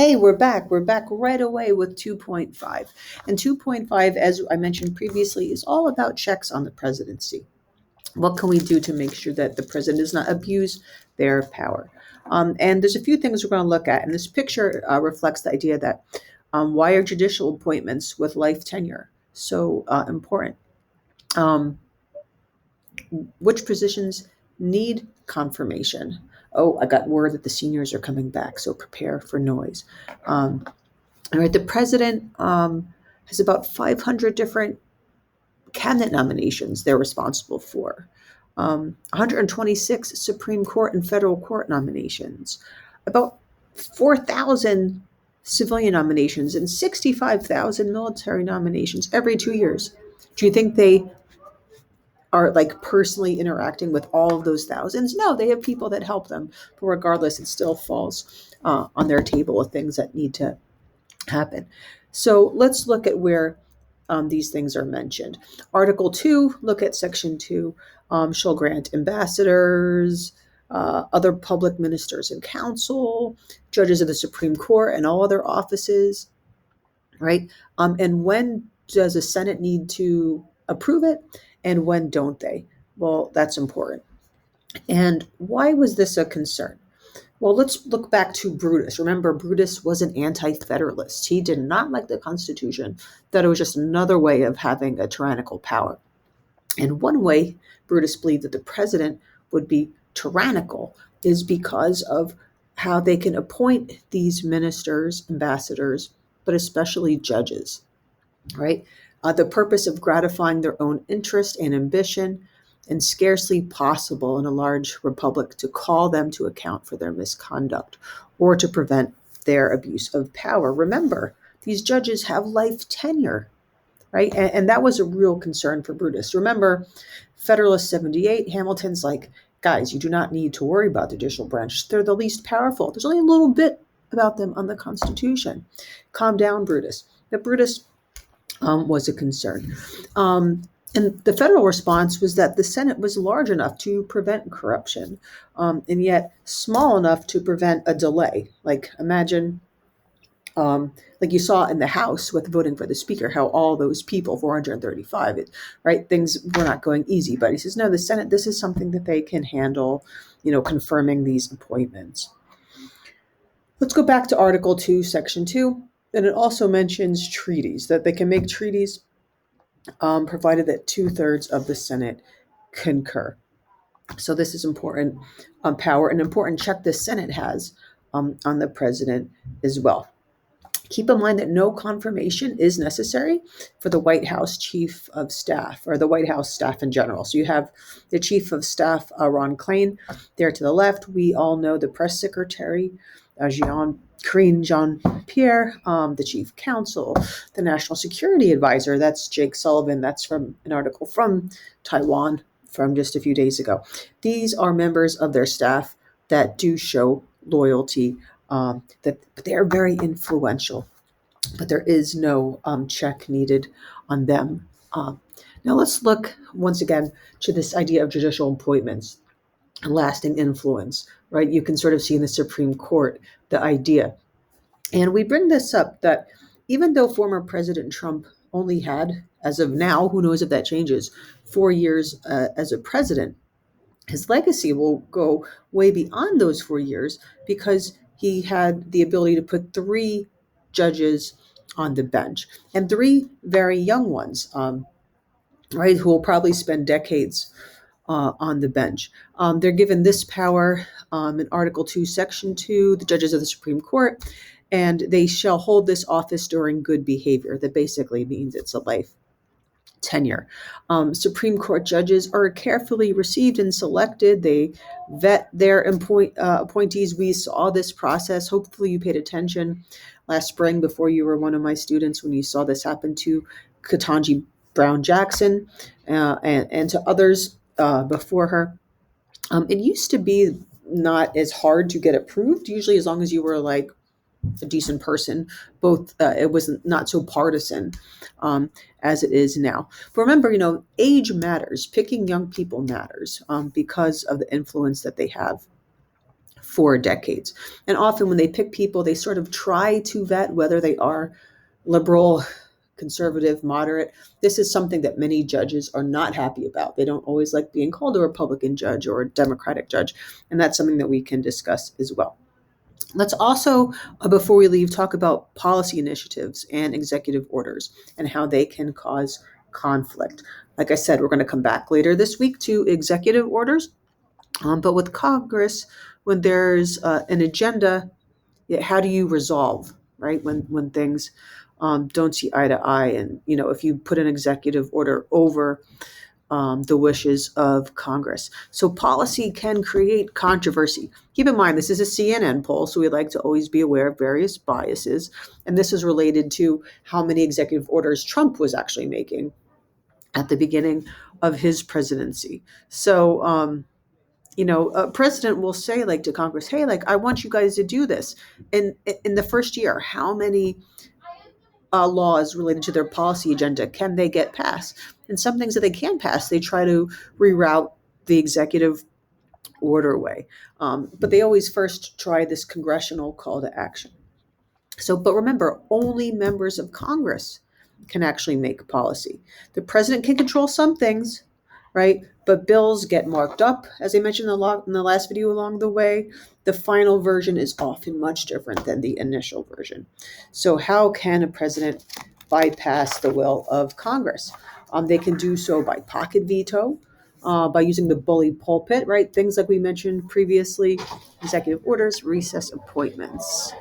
Hey, we're back. We're back right away with 2.5. And 2.5, as I mentioned previously, is all about checks on the presidency. What can we do to make sure that the president does not abuse their power? And there's a few things we're going to look at. And this picture reflects the idea that why are judicial appointments with life tenure so important? Um, which positions need confirmation? Oh, I got word that the seniors are coming back, so prepare for noise. Um, all right, the president has about 500 different cabinet nominations they're responsible for, 126 Supreme Court and federal court nominations, about 4,000 civilian nominations, and 65,000 military nominations every 2 years. Do you think they are like personally interacting with all of those thousands? No, they have people that help them. But regardless, it still falls on their table of things that need to happen. So let's look at where these things are mentioned. Article 2, look at Section 2, shall grant ambassadors, other public ministers and counsel, judges of the Supreme Court, and all other offices, right? And when does the Senate need to approve it, and when don't they? Well, that's important. And why was this a concern? Well, let's look back to Brutus. Remember, Brutus was an anti federalist. He did not like the Constitution, that it was just another way of having a tyrannical power. And one way Brutus believed that the president would be tyrannical is because of how they can appoint these ministers, ambassadors, but especially judges, right? The purpose of gratifying their own interest and ambition, and scarcely possible in a large republic to call them to account for their misconduct or to prevent their abuse of power. Remember, these judges have life tenure, right? And that was a real concern for Brutus. Remember, Federalist 78, Hamilton's like, guys, you do not need to worry about the judicial branch. They're the least powerful. There's only a little bit about them on the Constitution. Calm down, Brutus. But Brutus was a concern. And the federal response was that the Senate was large enough to prevent corruption, and yet small enough to prevent a delay. Like imagine, like you saw in the House with voting for the Speaker, how all those people, 435, right, things were not going easy. But he says, no, the Senate, this is something that they can handle, confirming these appointments. Let's go back to Article 2, Section 2. And it also mentions treaties, that they can make treaties provided that 2/3 of the Senate concur. So this is important power, an important check the Senate has on the president as well. Keep in mind that no confirmation is necessary for the White House Chief of Staff or the White House staff in general. So you have the Chief of Staff, Ron Klain, there to the left. We all know the Press Secretary, Jean-Pierre, the Chief Counsel, the National Security Advisor. That's Jake Sullivan. That's from an article from Taiwan from just a few days ago. These are members of their staff that do show loyalty, that they are very influential, but there is no check needed on them. Now let's look once again to this idea of judicial appointments and lasting influence, right? You can sort of see in the Supreme Court the idea. And we bring this up that even though former President Trump only had, as of now, who knows if that changes, 4 years as a president, his legacy will go way beyond those 4 years because he had the ability to put three judges on the bench and three very young ones, right, who will probably spend decades on the bench. They're given this power in Article 2, Section 2, the judges of the Supreme Court, and they shall hold this office during good behavior. That basically means it's a life tenure. Supreme Court judges are carefully received and selected. They vet their appointees. We saw this process. Hopefully, you paid attention last spring before you were one of my students when you saw this happen to Ketanji Brown Jackson and to others before her. It used to be not as hard to get approved, usually as long as you were like a decent person. Both it was not so partisan as it is now. But remember, age matters. Picking young people matters because of the influence that they have for decades. And often when they pick people, they sort of try to vet whether they are liberal, conservative, moderate. This is something that many judges are not happy about. They don't always like being called a Republican judge or a Democratic judge. And that's something that we can discuss as well. Let's also, before we leave, talk about policy initiatives and executive orders and how they can cause conflict. Like I said, we're going to come back later this week to executive orders. But with Congress, when there's an agenda, how do you resolve, right? When things don't see eye to eye, and if you put an executive order over the wishes of Congress. So policy can create controversy. Keep in mind, this is a CNN poll, so we like to always be aware of various biases. And this is related to how many executive orders Trump was actually making at the beginning of his presidency. So, a president will say, like, to Congress, hey, like, I want you guys to do this. And in the first year, how many laws related to their policy agenda can they get passed? And some things that they can pass, they try to reroute the executive order way. But they always first try this congressional call to action. So, but remember, only members of Congress can actually make policy. The president can control some things, right? But bills get marked up, as I mentioned in the last video along the way. The final version is often much different than the initial version. So how can a president bypass the will of Congress? They can do so by pocket veto, by using the bully pulpit, right? Things like we mentioned previously, executive orders, recess appointments.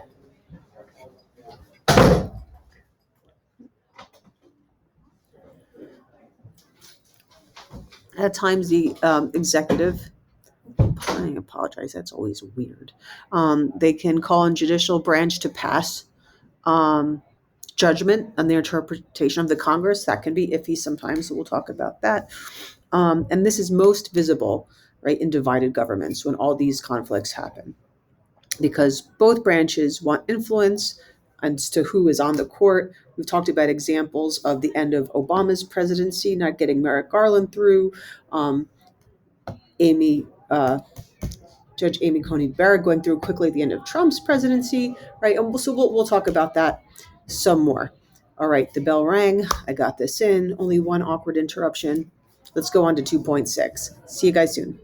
At times, the executive, I apologize, that's always weird. They can call on judicial branch to pass um, judgment on the interpretation of the Congress. That can be iffy sometimes, so we'll talk about that. And this is most visible, right, in divided governments when all these conflicts happen, because both branches want influence as to who is on the court. We've talked about examples of the end of Obama's presidency, not getting Merrick Garland through, um, Amy Judge Amy Coney Barrett going through quickly at the end of Trump's presidency, right? And so we'll talk about that some more. All right, the bell rang. I got this in. Only one awkward interruption. Let's go on to 2.6. See you guys soon.